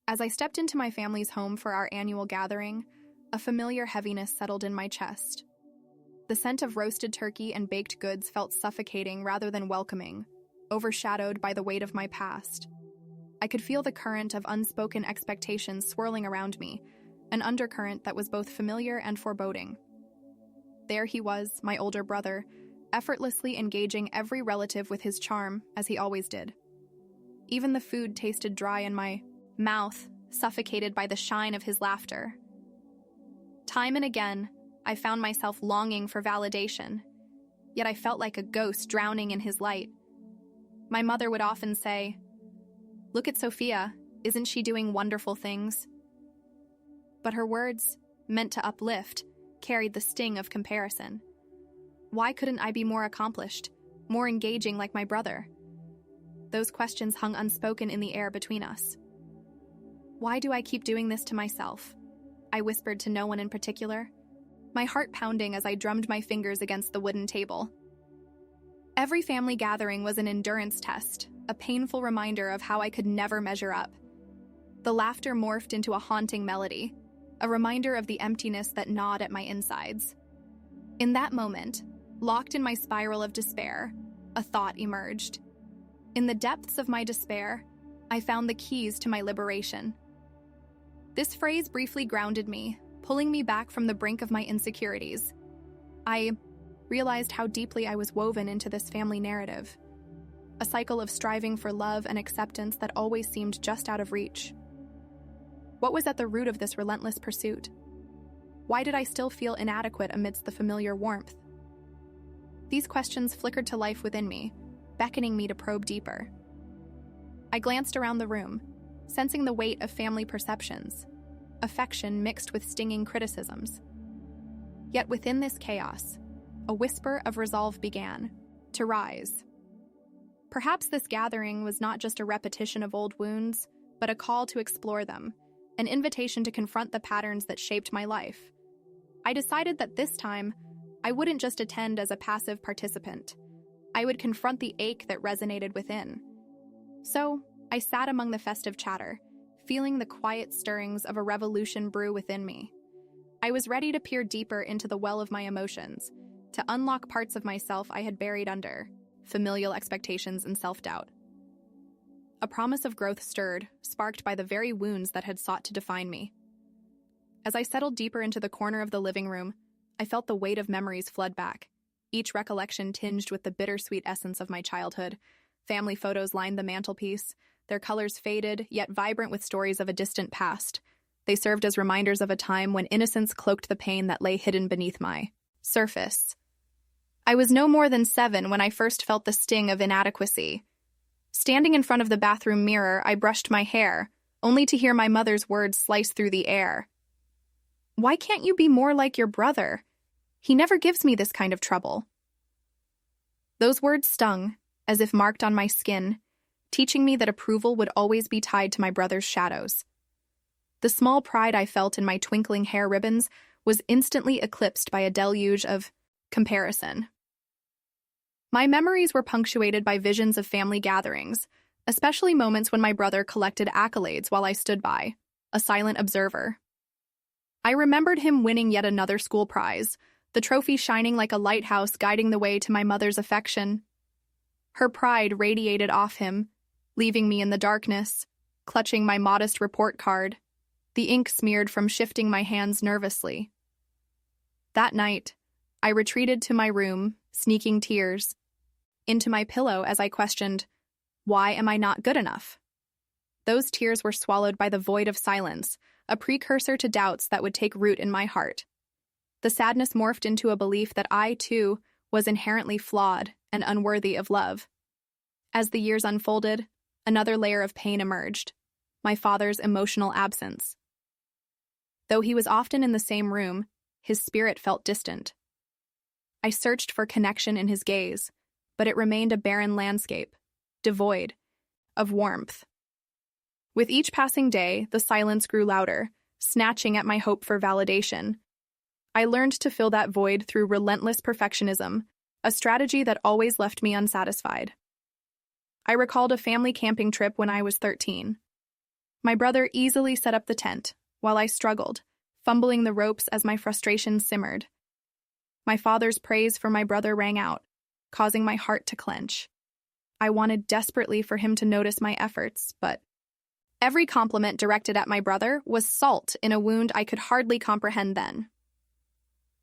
As I stepped into my family's home for our annual gathering, a familiar heaviness settled in my chest. The scent of roasted turkey and baked goods felt suffocating rather than welcoming, overshadowed by the weight of my past. I could feel the current of unspoken expectations swirling around me, an undercurrent that was both familiar and foreboding. There he was, my older brother, effortlessly engaging every relative with his charm, as he always did. Even the food tasted dry in my mouth, suffocated by the shine of his laughter. Time and again, I found myself longing for validation, yet I felt like a ghost drowning in his light. My mother would often say, "Look at Sophia, isn't she doing wonderful things?" But her words, meant to uplift, carried the sting of comparison. Why couldn't I be more accomplished, more engaging like my brother? Those questions hung unspoken in the air between us. Why do I keep doing this to myself? I whispered to no one in particular, my heart pounding as I drummed my fingers against the wooden table. Every family gathering was an endurance test, a painful reminder of how I could never measure up. The laughter morphed into a haunting melody, a reminder of the emptiness that gnawed at my insides. In that moment, locked in my spiral of despair, a thought emerged. In the depths of my despair, I found the keys to my liberation. This phrase briefly grounded me, pulling me back from the brink of my insecurities. I realized how deeply I was woven into this family narrative, a cycle of striving for love and acceptance that always seemed just out of reach. What was at the root of this relentless pursuit? Why did I still feel inadequate amidst the familiar warmth? These questions flickered to life within me, beckoning me to probe deeper. I glanced around the room, sensing the weight of family perceptions, affection mixed with stinging criticisms. Yet within this chaos, a whisper of resolve began to rise. Perhaps this gathering was not just a repetition of old wounds, but a call to explore them, an invitation to confront the patterns that shaped my life. I decided that this time, I wouldn't just attend as a passive participant. I would confront the ache that resonated within. So, I sat among the festive chatter, feeling the quiet stirrings of a revolution brew within me. I was ready to peer deeper into the well of my emotions, to unlock parts of myself I had buried under familial expectations and self-doubt. A promise of growth stirred, sparked by the very wounds that had sought to define me. As I settled deeper into the corner of the living room, I felt the weight of memories flood back, each recollection tinged with the bittersweet essence of my childhood. Family photos lined the mantelpiece, their colors faded, yet vibrant with stories of a distant past. They served as reminders of a time when innocence cloaked the pain that lay hidden beneath my surface. I was no more than 7 when I first felt the sting of inadequacy. Standing in front of the bathroom mirror, I brushed my hair, only to hear my mother's words slice through the air. "Why can't you be more like your brother? He never gives me this kind of trouble." Those words stung, as if marked on my skin, teaching me that approval would always be tied to my brother's shadows. The small pride I felt in my twinkling hair ribbons was instantly eclipsed by a deluge of comparison. My memories were punctuated by visions of family gatherings, especially moments when my brother collected accolades while I stood by, a silent observer. I remembered him winning yet another school prize, the trophy shining like a lighthouse guiding the way to my mother's affection. Her pride radiated off him, leaving me in the darkness, clutching my modest report card, the ink smeared from shifting my hands nervously. That night, I retreated to my room, sneaking tears into my pillow as I questioned, why am I not good enough? Those tears were swallowed by the void of silence, a precursor to doubts that would take root in my heart. The sadness morphed into a belief that I, too, was inherently flawed and unworthy of love. As the years unfolded, another layer of pain emerged, my father's emotional absence. Though he was often in the same room, his spirit felt distant. I searched for connection in his gaze, but it remained a barren landscape, devoid of warmth. With each passing day, the silence grew louder, snatching at my hope for validation. I learned to fill that void through relentless perfectionism, a strategy that always left me unsatisfied. I recalled a family camping trip when I was 13. My brother easily set up the tent, while I struggled, fumbling the ropes as my frustration simmered. My father's praise for my brother rang out, causing my heart to clench. I wanted desperately for him to notice my efforts, but every compliment directed at my brother was salt in a wound I could hardly comprehend then.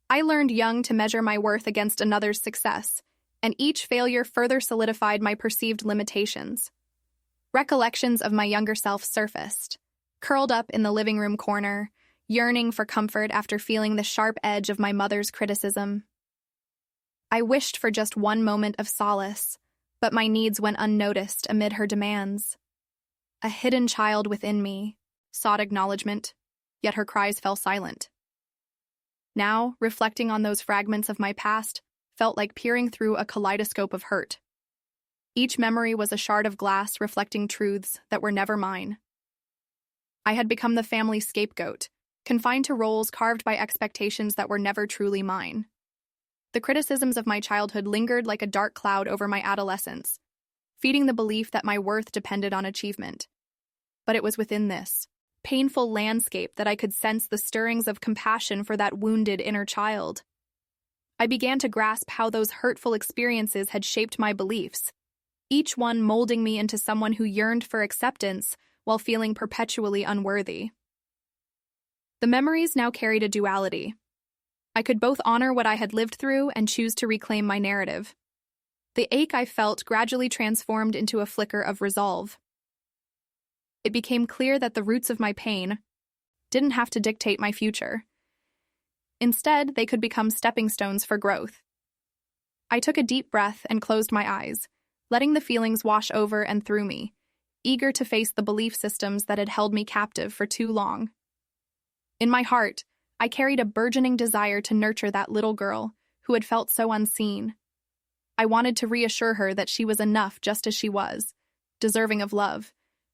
I learned Jung to measure my worth against another's success, and each failure further solidified my perceived limitations. Recollections of my younger self surfaced, curled up in the living room corner, yearning for comfort after feeling the sharp edge of my mother's criticism. I wished for just one moment of solace, but my needs went unnoticed amid her demands. A hidden child within me sought acknowledgement, yet her cries fell silent. Now, reflecting on those fragments of my past felt like peering through a kaleidoscope of hurt. Each memory was a shard of glass reflecting truths that were never mine. I had become the family scapegoat, confined to roles carved by expectations that were never truly mine. The criticisms of my childhood lingered like a dark cloud over my adolescence, feeding the belief that my worth depended on achievement. But it was within this painful landscape that I could sense the stirrings of compassion for that wounded inner child. I began to grasp how those hurtful experiences had shaped my beliefs, each one molding me into someone who yearned for acceptance while feeling perpetually unworthy. The memories now carried a duality. I could both honor what I had lived through and choose to reclaim my narrative. The ache I felt gradually transformed into a flicker of resolve. It became clear that the roots of my pain didn't have to dictate my future. Instead, they could become stepping stones for growth. I took a deep breath and closed my eyes, letting the feelings wash over and through me, eager to face the belief systems that had held me captive for too long. In my heart, I carried a burgeoning desire to nurture that little girl who had felt so unseen. I wanted to reassure her that she was enough just as she was, deserving of love,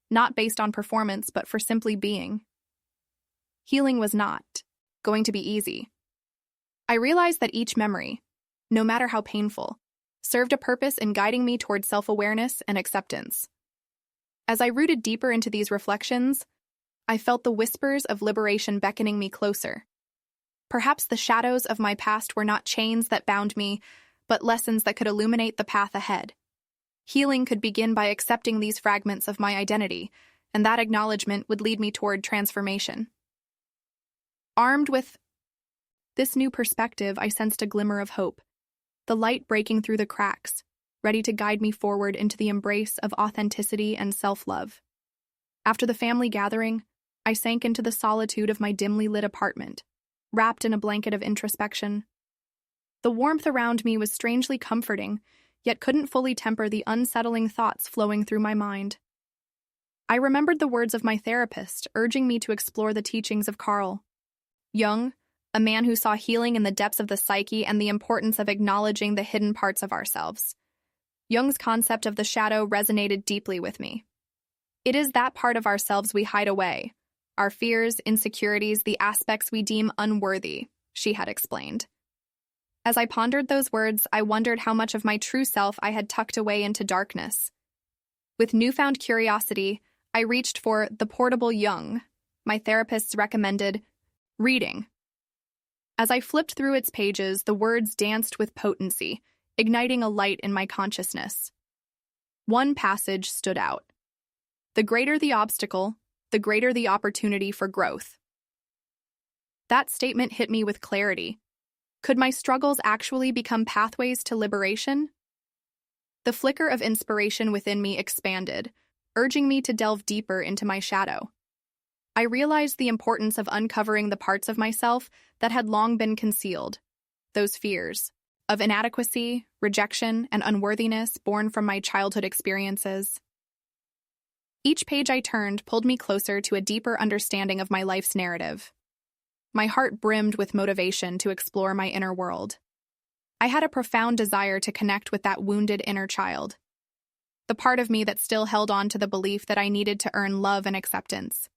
not based on performance but for simply being. Healing was not going to be easy. I realized that each memory, no matter how painful, served a purpose in guiding me toward self-awareness and acceptance. As I rooted deeper into these reflections, I felt the whispers of liberation beckoning me closer. Perhaps the shadows of my past were not chains that bound me, but lessons that could illuminate the path ahead. Healing could begin by accepting these fragments of my identity, and that acknowledgement would lead me toward transformation. Armed with this new perspective, I sensed a glimmer of hope, the light breaking through the cracks, ready to guide me forward into the embrace of authenticity and self-love. After the family gathering, I sank into the solitude of my dimly lit apartment, wrapped in a blanket of introspection. The warmth around me was strangely comforting, yet couldn't fully temper the unsettling thoughts flowing through my mind. I remembered the words of my therapist urging me to explore the teachings of Carl Jung, a man who saw healing in the depths of the psyche and the importance of acknowledging the hidden parts of ourselves. Jung's concept of the shadow resonated deeply with me. It is that part of ourselves we hide away, our fears, insecurities, the aspects we deem unworthy, she had explained. As I pondered those words, I wondered how much of my true self I had tucked away into darkness. With newfound curiosity, I reached for The Portable Jung, my therapist's recommended reading. As I flipped through its pages, the words danced with potency, igniting a light in my consciousness. One passage stood out. The greater the obstacle, the greater the opportunity for growth. That statement hit me with clarity. Could my struggles actually become pathways to liberation? The flicker of inspiration within me expanded, urging me to delve deeper into my shadow. I realized the importance of uncovering the parts of myself that had long been concealed, those fears of inadequacy, rejection, and unworthiness born from my childhood experiences. Each page I turned pulled me closer to a deeper understanding of my life's narrative. My heart brimmed with motivation to explore my inner world. I had a profound desire to connect with that wounded inner child, the part of me that still held on to the belief that I needed to earn love and acceptance.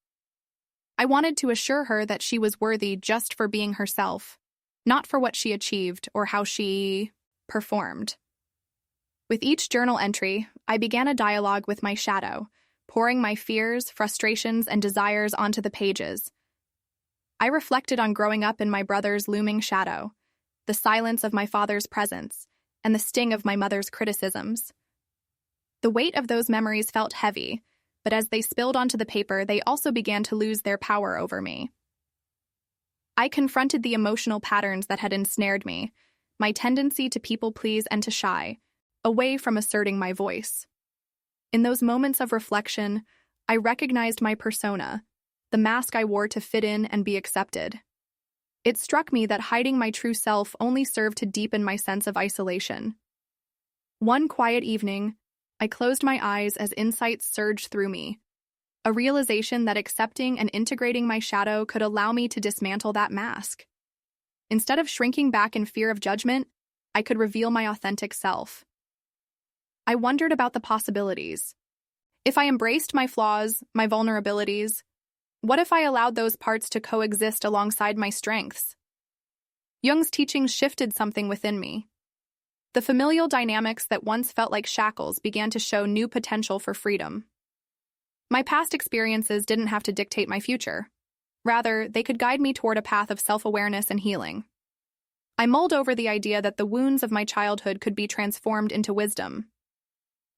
I wanted to assure her that she was worthy just for being herself, not for what she achieved or how she performed. With each journal entry, I began a dialogue with my shadow, pouring my fears, frustrations, and desires onto the pages. I reflected on growing up in my brother's looming shadow, the silence of my father's presence, and the sting of my mother's criticisms. The weight of those memories felt heavy, but as they spilled onto the paper, they also began to lose their power over me. I confronted the emotional patterns that had ensnared me, my tendency to people-please and to shy, away from asserting my voice. In those moments of reflection, I recognized my persona, the mask I wore to fit in and be accepted. It struck me that hiding my true self only served to deepen my sense of isolation. One quiet evening, I closed my eyes as insights surged through me, a realization that accepting and integrating my shadow could allow me to dismantle that mask. Instead of shrinking back in fear of judgment, I could reveal my authentic self. I wondered about the possibilities. If I embraced my flaws, my vulnerabilities, what if I allowed those parts to coexist alongside my strengths? Jung's teachings shifted something within me. The familial dynamics that once felt like shackles began to show new potential for freedom. My past experiences didn't have to dictate my future. Rather, they could guide me toward a path of self-awareness and healing. I mulled over the idea that the wounds of my childhood could be transformed into wisdom.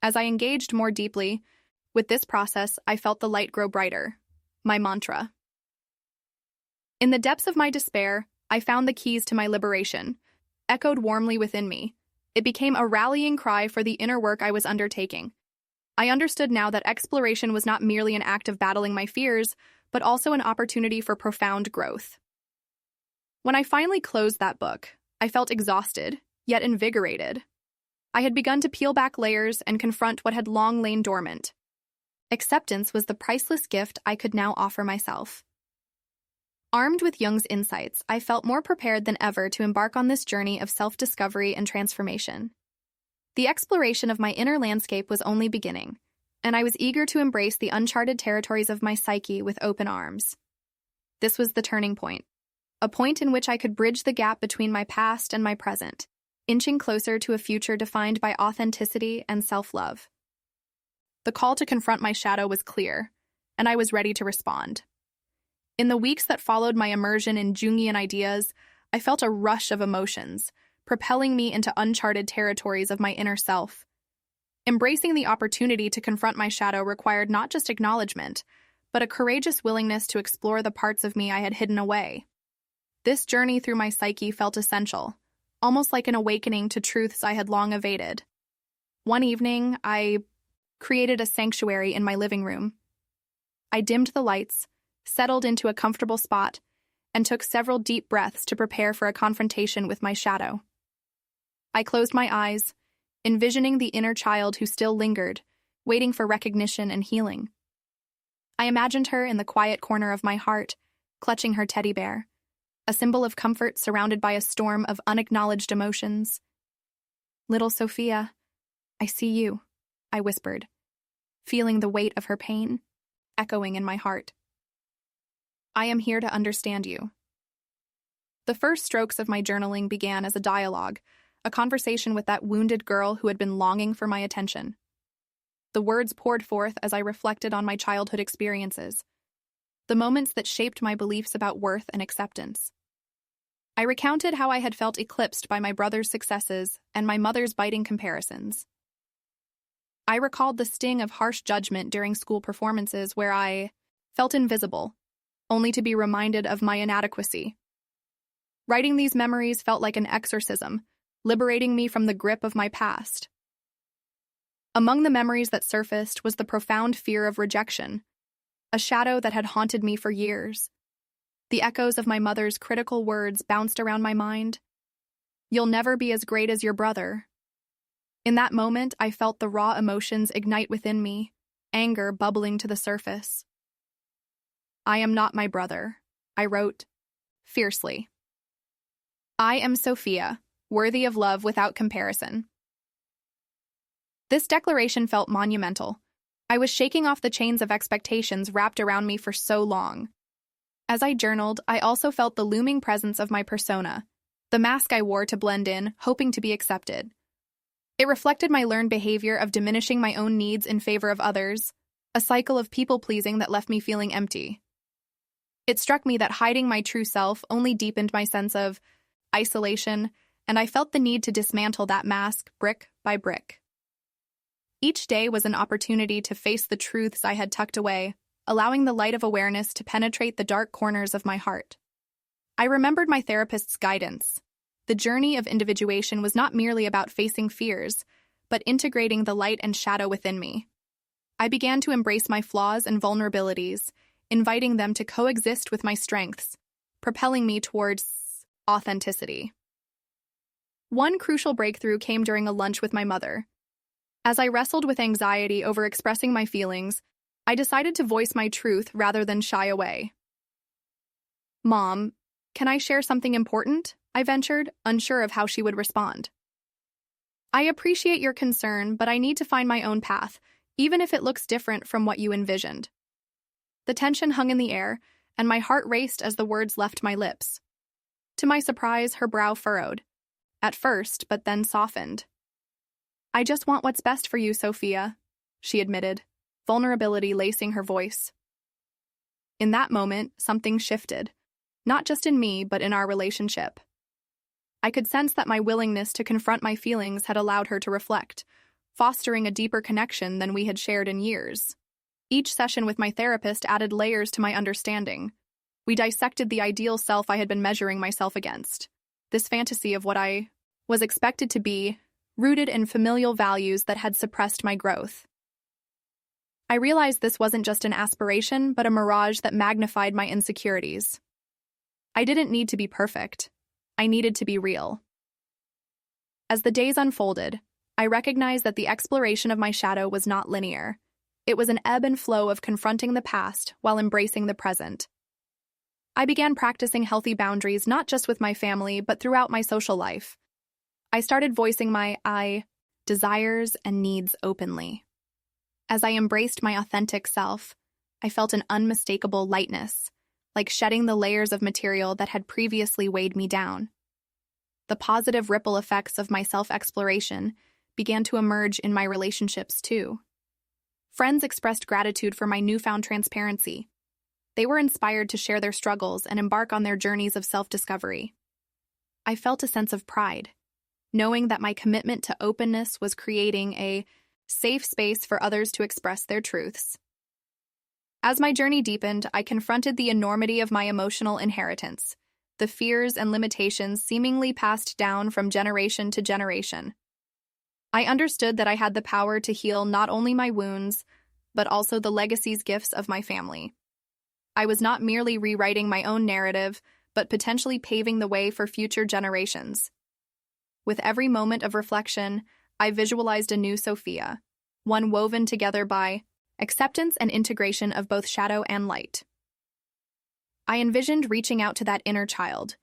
As I engaged more deeply with this process, I felt the light grow brighter, my mantra. In the depths of my despair, I found the keys to my liberation, echoed warmly within me. It became a rallying cry for the inner work I was undertaking. I understood now that exploration was not merely an act of battling my fears, but also an opportunity for profound growth. When I finally closed that book, I felt exhausted, yet invigorated. I had begun to peel back layers and confront what had long lain dormant. Acceptance was the priceless gift I could now offer myself. Armed with Jung's insights, I felt more prepared than ever to embark on this journey of self-discovery and transformation. The exploration of my inner landscape was only beginning, and I was eager to embrace the uncharted territories of my psyche with open arms. This was the turning point, a point in which I could bridge the gap between my past and my present, inching closer to a future defined by authenticity and self-love. The call to confront my shadow was clear, and I was ready to respond. In the weeks that followed my immersion in Jungian ideas, I felt a rush of emotions, propelling me into uncharted territories of my inner self. Embracing the opportunity to confront my shadow required not just acknowledgement, but a courageous willingness to explore the parts of me I had hidden away. This journey through my psyche felt essential, almost like an awakening to truths I had long evaded. One evening, I created a sanctuary in my living room. I dimmed the lights, settled into a comfortable spot, and took several deep breaths to prepare for a confrontation with my shadow. I closed my eyes, envisioning the inner child who still lingered, waiting for recognition and healing. I imagined her in the quiet corner of my heart, clutching her teddy bear, a symbol of comfort surrounded by a storm of unacknowledged emotions. "Little Sophia, I see you," I whispered, feeling the weight of her pain echoing in my heart. "I am here to understand you." The first strokes of my journaling began as a dialogue, a conversation with that wounded girl who had been longing for my attention. The words poured forth as I reflected on my childhood experiences, the moments that shaped my beliefs about worth and acceptance. I recounted how I had felt eclipsed by my brother's successes and my mother's biting comparisons. I recalled the sting of harsh judgment during school performances where I felt invisible, only to be reminded of my inadequacy. Writing these memories felt like an exorcism, liberating me from the grip of my past. Among the memories that surfaced was the profound fear of rejection, a shadow that had haunted me for years. The echoes of my mother's critical words bounced around my mind. "You'll never be as great as your brother." In that moment, I felt the raw emotions ignite within me, anger bubbling to the surface. "I am not my brother," I wrote, fiercely. "I am Sophia, worthy of love without comparison." This declaration felt monumental. I was shaking off the chains of expectations wrapped around me for so long. As I journaled, I also felt the looming presence of my persona, the mask I wore to blend in, hoping to be accepted. It reflected my learned behavior of diminishing my own needs in favor of others, a cycle of people-pleasing that left me feeling empty. It struck me that hiding my true self only deepened my sense of isolation, and I felt the need to dismantle that mask brick by brick. Each day was an opportunity to face the truths I had tucked away, allowing the light of awareness to penetrate the dark corners of my heart. I remembered my therapist's guidance. The journey of individuation was not merely about facing fears, but integrating the light and shadow within me. I began to embrace my flaws and vulnerabilities, inviting them to coexist with my strengths, propelling me towards authenticity. One crucial breakthrough came during a lunch with my mother. As I wrestled with anxiety over expressing my feelings, I decided to voice my truth rather than shy away. "Mom, can I share something important?" I ventured, unsure of how she would respond. "I appreciate your concern, but I need to find my own path, even if it looks different from what you envisioned." The tension hung in the air, and my heart raced as the words left my lips. To my surprise, her brow furrowed. At first, but then softened. "I just want what's best for you, Sophia," she admitted, vulnerability lacing her voice. In that moment, something shifted, not just in me, but in our relationship. I could sense that my willingness to confront my feelings had allowed her to reflect, fostering a deeper connection than we had shared in years. Each session with my therapist added layers to my understanding. We dissected the ideal self I had been measuring myself against. This fantasy of what I was expected to be, rooted in familial values that had suppressed my growth. I realized this wasn't just an aspiration, but a mirage that magnified my insecurities. I didn't need to be perfect. I needed to be real. As the days unfolded, I recognized that the exploration of my shadow was not linear. It was an ebb and flow of confronting the past while embracing the present. I began practicing healthy boundaries not just with my family, but throughout my social life. I started voicing my desires and needs openly. As I embraced my authentic self, I felt an unmistakable lightness, like shedding the layers of material that had previously weighed me down. The positive ripple effects of my self-exploration began to emerge in my relationships too. Friends expressed gratitude for my newfound transparency. They were inspired to share their struggles and embark on their journeys of self-discovery. I felt a sense of pride, knowing that my commitment to openness was creating a safe space for others to express their truths. As my journey deepened, I confronted the enormity of my emotional inheritance, the fears and limitations seemingly passed down from generation to generation. I understood that I had the power to heal not only my wounds, but also the legacy's gifts of my family. I was not merely rewriting my own narrative, but potentially paving the way for future generations. With every moment of reflection, I visualized a new Sophia, one woven together by acceptance and integration of both shadow and light. I envisioned reaching out to that inner child,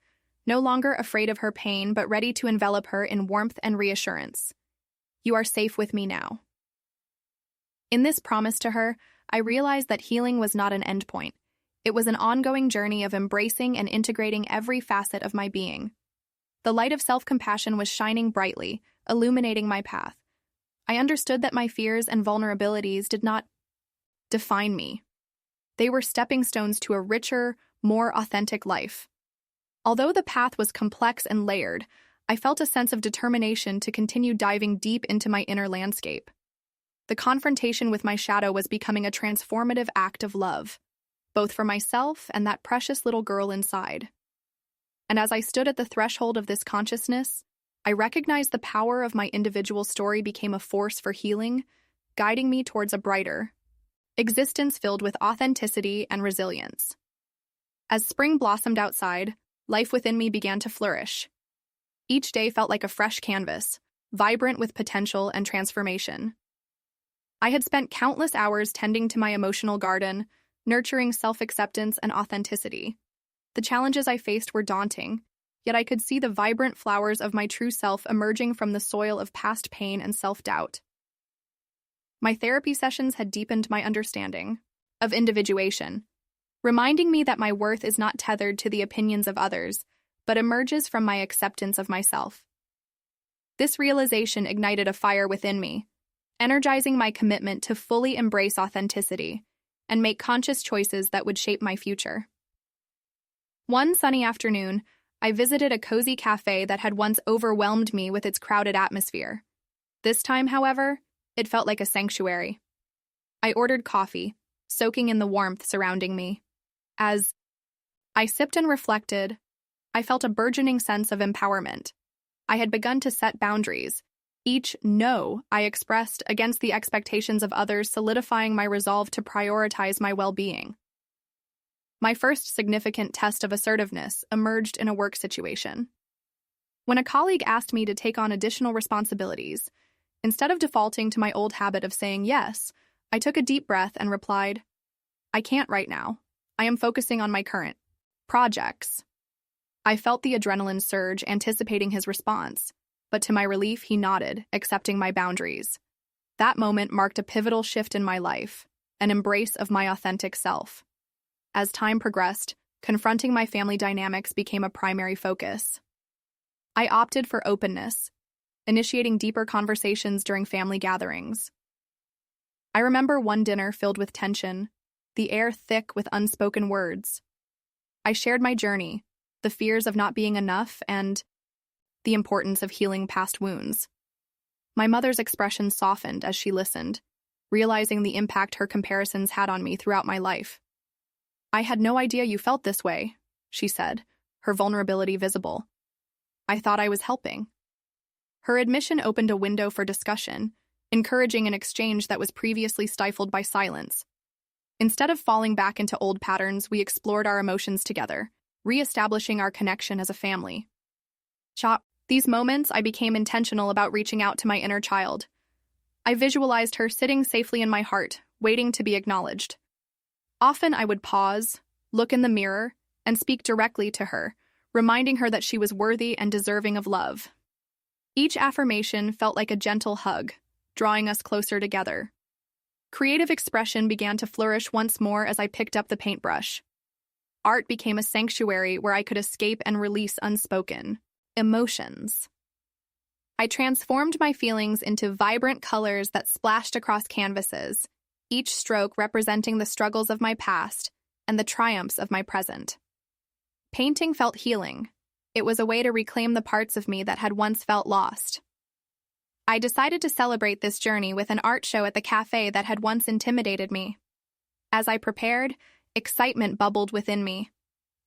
no longer afraid of her pain, but ready to envelop her in warmth and reassurance. "You are safe with me now." In this promise to her, I realized that healing was not an endpoint. It was an ongoing journey of embracing and integrating every facet of my being. The light of self-compassion was shining brightly, illuminating my path. I understood that my fears and vulnerabilities did not define me. They were stepping stones to a richer, more authentic life. Although the path was complex and layered, I felt a sense of determination to continue diving deep into my inner landscape. The confrontation with my shadow was becoming a transformative act of love, both for myself and that precious little girl inside. And as I stood at the threshold of this consciousness, I recognized the power of my individual story became a force for healing, guiding me towards a brighter existence filled with authenticity and resilience. As spring blossomed outside, life within me began to flourish. Each day felt like a fresh canvas, vibrant with potential and transformation. I had spent countless hours tending to my emotional garden, nurturing self-acceptance and authenticity. The challenges I faced were daunting, yet I could see the vibrant flowers of my true self emerging from the soil of past pain and self-doubt. My therapy sessions had deepened my understanding of individuation, reminding me that my worth is not tethered to the opinions of others, but emerges from my acceptance of myself. This realization ignited a fire within me, energizing my commitment to fully embrace authenticity and make conscious choices that would shape my future. One sunny afternoon, I visited a cozy cafe that had once overwhelmed me with its crowded atmosphere. This time, however, it felt like a sanctuary. I ordered coffee, soaking in the warmth surrounding me. As I sipped and reflected, I felt a burgeoning sense of empowerment. I had begun to set boundaries, each no I expressed against the expectations of others, solidifying my resolve to prioritize my well-being. My first significant test of assertiveness emerged in a work situation. When a colleague asked me to take on additional responsibilities, instead of defaulting to my old habit of saying yes, I took a deep breath and replied, "I can't right now. I am focusing on my current projects." I felt the adrenaline surge, anticipating his response, but to my relief, he nodded, accepting my boundaries. That moment marked a pivotal shift in my life, an embrace of my authentic self. As time progressed, confronting my family dynamics became a primary focus. I opted for openness, initiating deeper conversations during family gatherings. I remember one dinner filled with tension, the air thick with unspoken words. I shared my journey, the fears of not being enough, and the importance of healing past wounds. My mother's expression softened as she listened, realizing the impact her comparisons had on me throughout my life. "I had no idea you felt this way," she said, her vulnerability visible. "I thought I was helping." Her admission opened a window for discussion, encouraging an exchange that was previously stifled by silence. Instead of falling back into old patterns, we explored our emotions together, reestablishing our connection as a family. These moments, I became intentional about reaching out to my inner child. I visualized her sitting safely in my heart, waiting to be acknowledged. Often I would pause, look in the mirror, and speak directly to her, reminding her that she was worthy and deserving of love. Each affirmation felt like a gentle hug, drawing us closer together. Creative expression began to flourish once more as I picked up the paintbrush. Art became a sanctuary where I could escape and release unspoken emotions. I transformed my feelings into vibrant colors that splashed across canvases, each stroke representing the struggles of my past and the triumphs of my present. Painting felt healing. It was a way to reclaim the parts of me that had once felt lost. I decided to celebrate this journey with an art show at the cafe that had once intimidated me. As I prepared, excitement bubbled within me.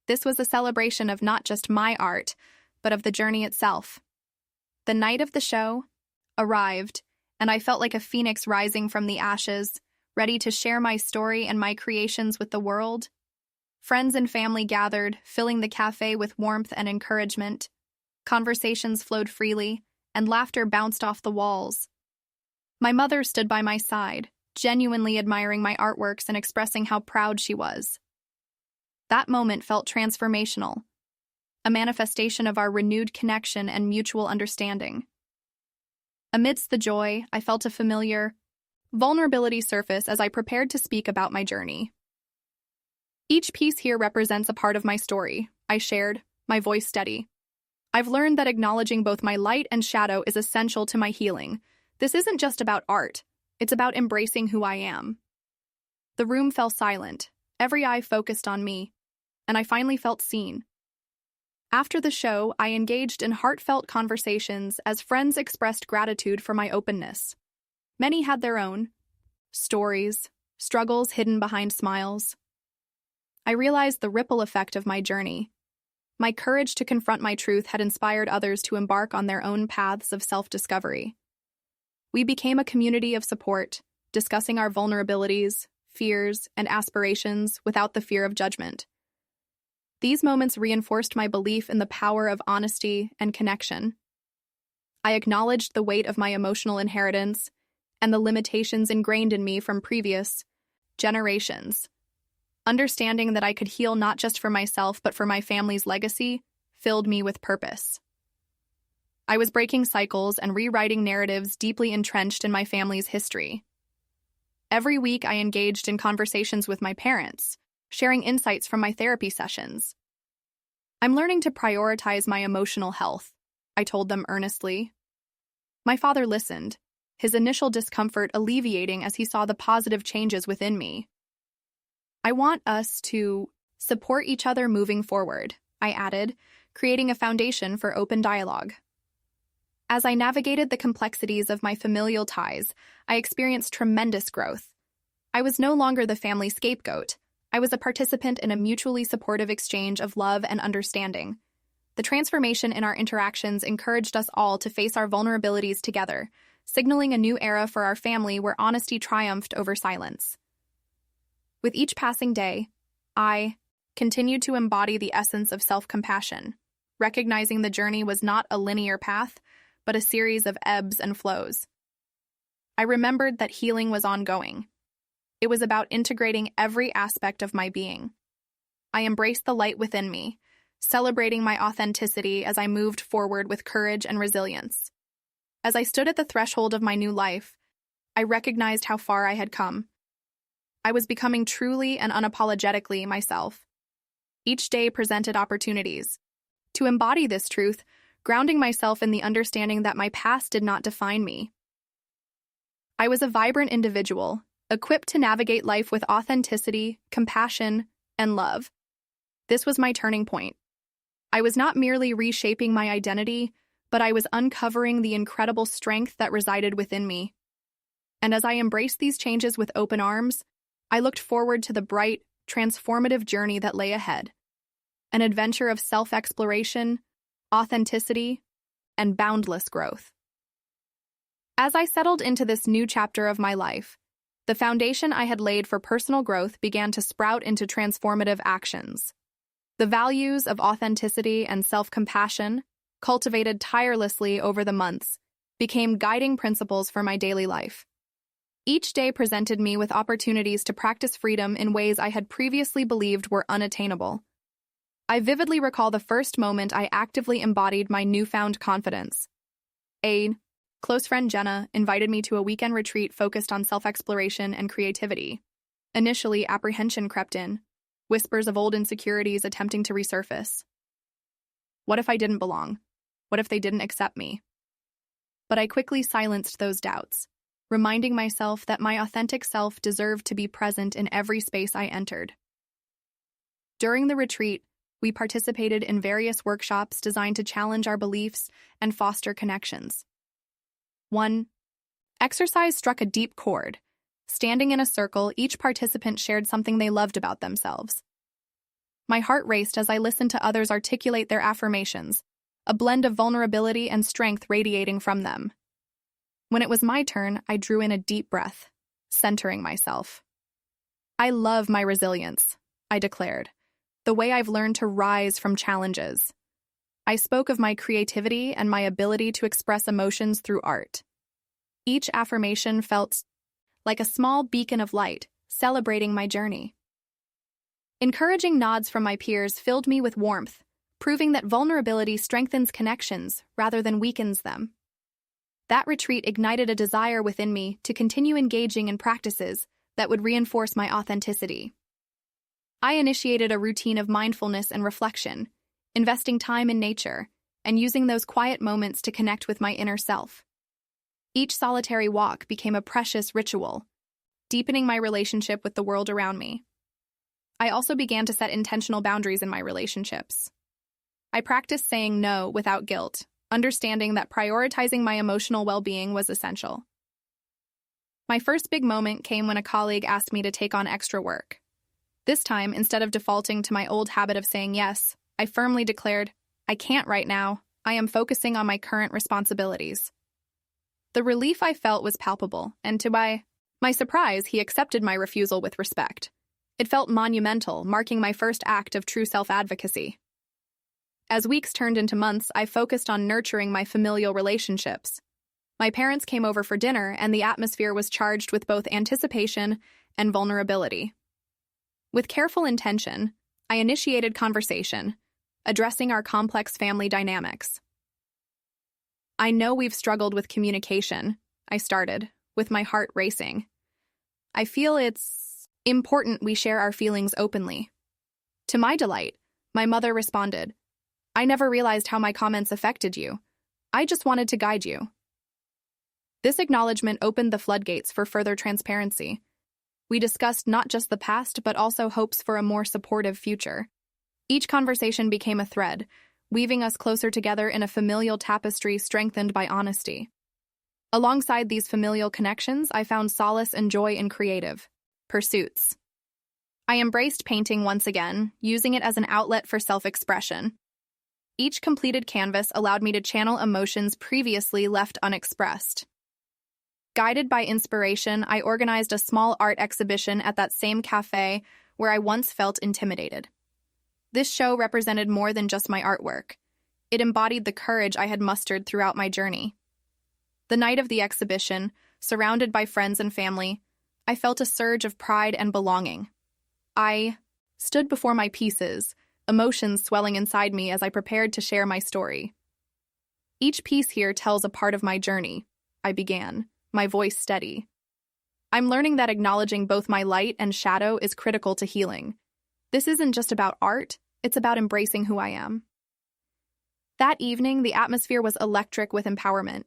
This was a celebration of not just my art, but of the journey itself. The night of the show arrived, and I felt like a phoenix rising from the ashes, ready to share my story and my creations with the world. Friends and family gathered, filling the cafe with warmth and encouragement. Conversations flowed freely, and laughter bounced off the walls. My mother stood by my side, genuinely admiring my artworks and expressing how proud she was. That moment felt transformational, a manifestation of our renewed connection and mutual understanding. Amidst the joy, I felt a familiar vulnerability surface as I prepared to speak about my journey. "Each piece here represents a part of my story," I shared, my voice steady. "I've learned that acknowledging both my light and shadow is essential to my healing. This isn't just about art, it's about embracing who I am." The room fell silent, every eye focused on me, and I finally felt seen. After the show, I engaged in heartfelt conversations as friends expressed gratitude for my openness. Many had their own stories, struggles hidden behind smiles. I realized the ripple effect of my journey. My courage to confront my truth had inspired others to embark on their own paths of self-discovery. We became a community of support, discussing our vulnerabilities, fears, and aspirations without the fear of judgment. These moments reinforced my belief in the power of honesty and connection. I acknowledged the weight of my emotional inheritance and the limitations ingrained in me from previous generations. Understanding that I could heal not just for myself but for my family's legacy filled me with purpose. I was breaking cycles and rewriting narratives deeply entrenched in my family's history. Every week I engaged in conversations with my parents, sharing insights from my therapy sessions. "I'm learning to prioritize my emotional health," I told them earnestly. My father listened, his initial discomfort alleviating as he saw the positive changes within me. "I want us to support each other moving forward," I added, creating a foundation for open dialogue. As I navigated the complexities of my familial ties, I experienced tremendous growth. I was no longer the family scapegoat. I was a participant in a mutually supportive exchange of love and understanding. The transformation in our interactions encouraged us all to face our vulnerabilities together, signaling a new era for our family where honesty triumphed over silence. With each passing day, I continued to embody the essence of self-compassion, recognizing the journey was not a linear path, but a series of ebbs and flows. I remembered that healing was ongoing. It was about integrating every aspect of my being. I embraced the light within me, celebrating my authenticity as I moved forward with courage and resilience. As I stood at the threshold of my new life, I recognized how far I had come. I was becoming truly and unapologetically myself. Each day presented opportunities to embody this truth, grounding myself in the understanding that my past did not define me. I was a vibrant individual, equipped to navigate life with authenticity, compassion, and love. This was my turning point. I was not merely reshaping my identity, but I was uncovering the incredible strength that resided within me. And as I embraced these changes with open arms, I looked forward to the bright, transformative journey that lay ahead. An adventure of self-exploration, authenticity, and boundless growth. As I settled into this new chapter of my life, the foundation I had laid for personal growth began to sprout into transformative actions. The values of authenticity and self-compassion, cultivated tirelessly over the months, became guiding principles for my daily life. Each day presented me with opportunities to practice freedom in ways I had previously believed were unattainable. I vividly recall the first moment I actively embodied my newfound confidence. A close friend, Jenna, invited me to a weekend retreat focused on self-exploration and creativity. Initially, apprehension crept in, whispers of old insecurities attempting to resurface. What if I didn't belong? What if they didn't accept me? But I quickly silenced those doubts, reminding myself that my authentic self deserved to be present in every space I entered. During the retreat, we participated in various workshops designed to challenge our beliefs and foster connections. One exercise struck a deep chord. Standing in a circle, each participant shared something they loved about themselves. My heart raced as I listened to others articulate their affirmations, a blend of vulnerability and strength radiating from them. When it was my turn, I drew in a deep breath, centering myself. "I love my resilience," I declared, "the way I've learned to rise from challenges." I spoke of my creativity and my ability to express emotions through art. Each affirmation felt like a small beacon of light, celebrating my journey. Encouraging nods from my peers filled me with warmth, proving that vulnerability strengthens connections rather than weakens them. That retreat ignited a desire within me to continue engaging in practices that would reinforce my authenticity. I initiated a routine of mindfulness and reflection, investing time in nature and using those quiet moments to connect with my inner self. Each solitary walk became a precious ritual, deepening my relationship with the world around me. I also began to set intentional boundaries in my relationships. I practiced saying no without guilt, understanding that prioritizing my emotional well-being was essential. My first big moment came when a colleague asked me to take on extra work. This time, instead of defaulting to my old habit of saying yes, I firmly declared, "I can't right now. I am focusing on my current responsibilities." The relief I felt was palpable, and to my surprise, he accepted my refusal with respect. It felt monumental, marking my first act of true self-advocacy. As weeks turned into months, I focused on nurturing my familial relationships. My parents came over for dinner, and the atmosphere was charged with both anticipation and vulnerability. With careful intention, I initiated conversation, addressing our complex family dynamics. "I know we've struggled with communication," I started, with my heart racing. "I feel it's important we share our feelings openly." To my delight, my mother responded, "I never realized how my comments affected you. I just wanted to guide you." This acknowledgement opened the floodgates for further transparency. We discussed not just the past, but also hopes for a more supportive future. Each conversation became a thread, weaving us closer together in a familial tapestry strengthened by honesty. Alongside these familial connections, I found solace and joy in creative pursuits. I embraced painting once again, using it as an outlet for self-expression. Each completed canvas allowed me to channel emotions previously left unexpressed. Guided by inspiration, I organized a small art exhibition at that same cafe where I once felt intimidated. This show represented more than just my artwork. It embodied the courage I had mustered throughout my journey. The night of the exhibition, surrounded by friends and family, I felt a surge of pride and belonging. I stood before my pieces, emotions swelling inside me as I prepared to share my story. Each piece here tells a part of my journey, I began, my voice steady. I'm learning that acknowledging both my light and shadow is critical to healing. This isn't just about art, it's about embracing who I am. That evening, the atmosphere was electric with empowerment.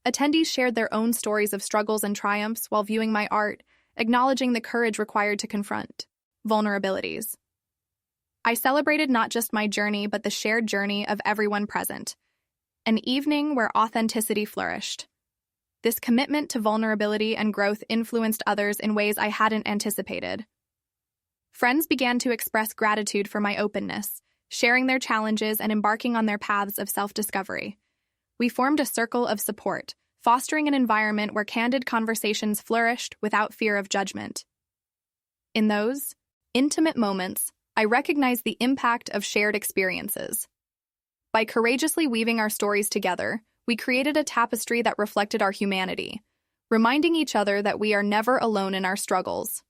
Attendees shared their own stories of struggles and triumphs while viewing my art, acknowledging the courage required to confront vulnerabilities. I celebrated not just my journey, but the shared journey of everyone present. An evening where authenticity flourished. This commitment to vulnerability and growth influenced others in ways I hadn't anticipated. Friends began to express gratitude for my openness, sharing their challenges and embarking on their paths of self-discovery. We formed a circle of support, fostering an environment where candid conversations flourished without fear of judgment. In those intimate moments, I recognized the impact of shared experiences. By courageously weaving our stories together, we created a tapestry that reflected our humanity, reminding each other that we are never alone in our struggles.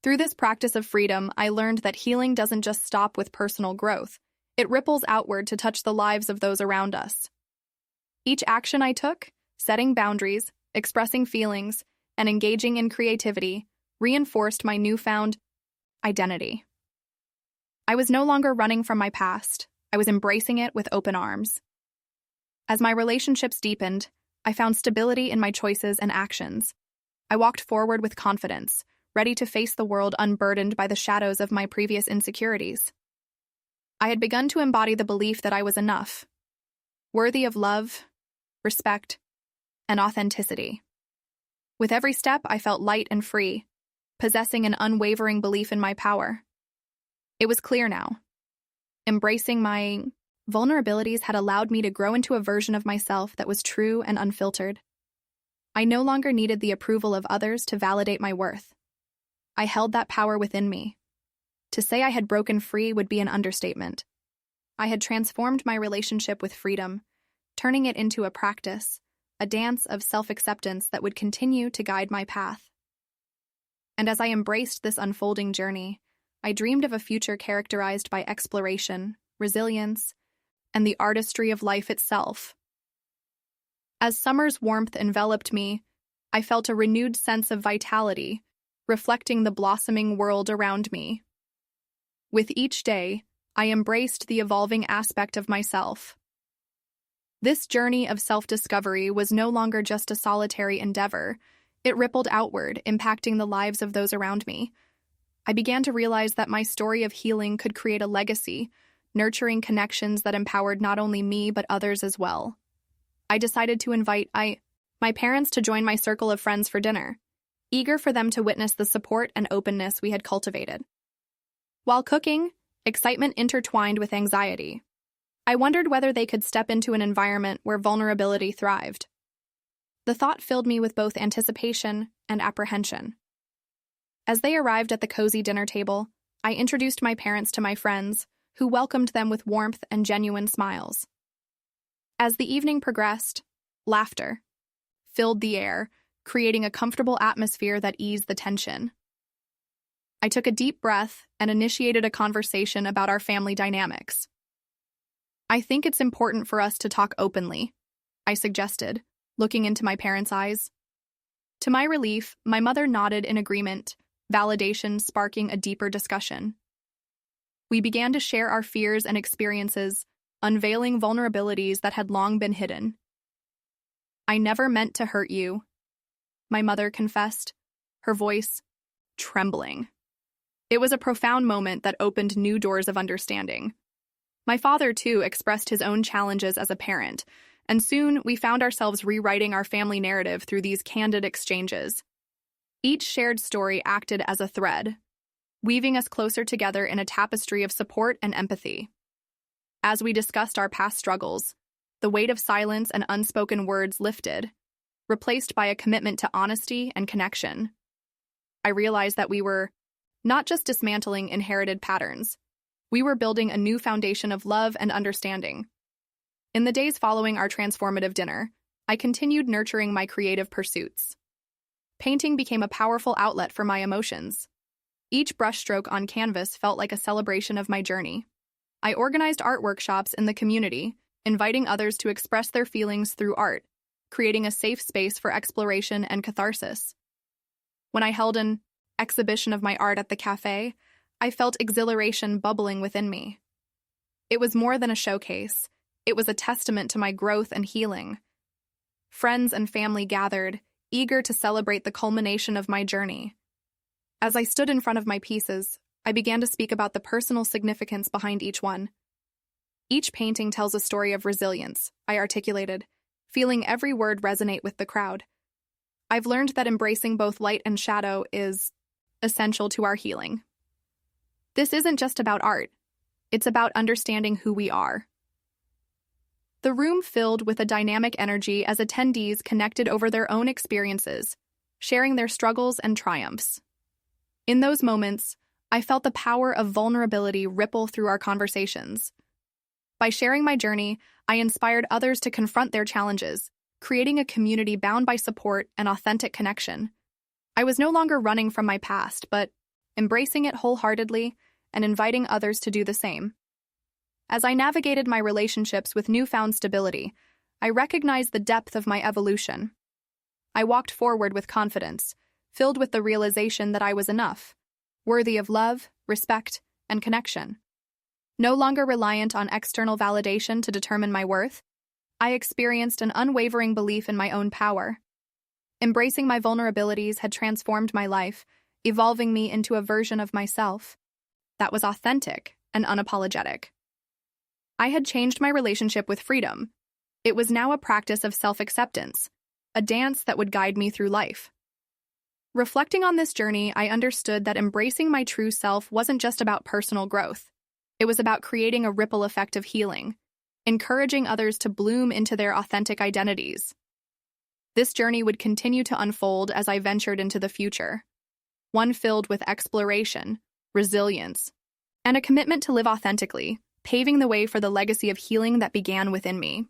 Through this practice of freedom, I learned that healing doesn't just stop with personal growth. It ripples outward to touch the lives of those around us. Each action I took, setting boundaries, expressing feelings, and engaging in creativity, reinforced my newfound identity. I was no longer running from my past. I was embracing it with open arms. As my relationships deepened, I found stability in my choices and actions. I walked forward with confidence, ready to face the world unburdened by the shadows of my previous insecurities. I had begun to embody the belief that I was enough, worthy of love, respect, and authenticity. With every step, I felt light and free, possessing an unwavering belief in my power. It was clear now. Embracing my vulnerabilities had allowed me to grow into a version of myself that was true and unfiltered. I no longer needed the approval of others to validate my worth. I held that power within me. To say I had broken free would be an understatement. I had transformed my relationship with freedom, turning it into a practice, a dance of self-acceptance that would continue to guide my path. And as I embraced this unfolding journey, I dreamed of a future characterized by exploration, resilience, and the artistry of life itself. As summer's warmth enveloped me, I felt a renewed sense of vitality, reflecting the blossoming world around me. With each day, I embraced the evolving aspect of myself. This journey of self-discovery was no longer just a solitary endeavor. It rippled outward, impacting the lives of those around me. I began to realize that my story of healing could create a legacy, nurturing connections that empowered not only me but others as well. I decided to invite my parents to join my circle of friends for dinner, eager for them to witness the support and openness we had cultivated. While cooking, excitement intertwined with anxiety. I wondered whether they could step into an environment where vulnerability thrived. The thought filled me with both anticipation and apprehension. As they arrived at the cozy dinner table, I introduced my parents to my friends, who welcomed them with warmth and genuine smiles. As the evening progressed, laughter filled the air, creating a comfortable atmosphere that eased the tension. I took a deep breath and initiated a conversation about our family dynamics. "I think it's important for us to talk openly," I suggested, looking into my parents' eyes. To my relief, my mother nodded in agreement, validation sparking a deeper discussion. We began to share our fears and experiences, unveiling vulnerabilities that had long been hidden. "I never meant to hurt you," my mother confessed, her voice trembling. It was a profound moment that opened new doors of understanding. My father, too, expressed his own challenges as a parent, and soon we found ourselves rewriting our family narrative through these candid exchanges. Each shared story acted as a thread, weaving us closer together in a tapestry of support and empathy. As we discussed our past struggles, the weight of silence and unspoken words lifted, replaced by a commitment to honesty and connection. I realized that we were not just dismantling inherited patterns, we were building a new foundation of love and understanding. In the days following our transformative dinner, I continued nurturing my creative pursuits. Painting became a powerful outlet for my emotions. Each brushstroke on canvas felt like a celebration of my journey. I organized art workshops in the community, inviting others to express their feelings through art, creating a safe space for exploration and catharsis. When I held an exhibition of my art at the cafe, I felt exhilaration bubbling within me. It was more than a showcase. It was a testament to my growth and healing. Friends and family gathered, eager to celebrate the culmination of my journey. As I stood in front of my pieces, I began to speak about the personal significance behind each one. Each painting tells a story of resilience, I articulated, feeling every word resonate with the crowd. I've learned that embracing both light and shadow is essential to our healing. This isn't just about art. It's about understanding who we are. The room filled with a dynamic energy as attendees connected over their own experiences, sharing their struggles and triumphs. In those moments, I felt the power of vulnerability ripple through our conversations. By sharing my journey, I inspired others to confront their challenges, creating a community bound by support and authentic connection. I was no longer running from my past, but embracing it wholeheartedly and inviting others to do the same. As I navigated my relationships with newfound stability, I recognized the depth of my evolution. I walked forward with confidence, filled with the realization that I was enough, worthy of love, respect, and connection. No longer reliant on external validation to determine my worth, I experienced an unwavering belief in my own power. Embracing my vulnerabilities had transformed my life, evolving me into a version of myself that was authentic and unapologetic. I had changed my relationship with freedom. It was now a practice of self-acceptance, a dance that would guide me through life. Reflecting on this journey, I understood that embracing my true self wasn't just about personal growth. It was about creating a ripple effect of healing, encouraging others to bloom into their authentic identities. This journey would continue to unfold as I ventured into the future, one filled with exploration, resilience, and a commitment to live authentically, paving the way for the legacy of healing that began within me.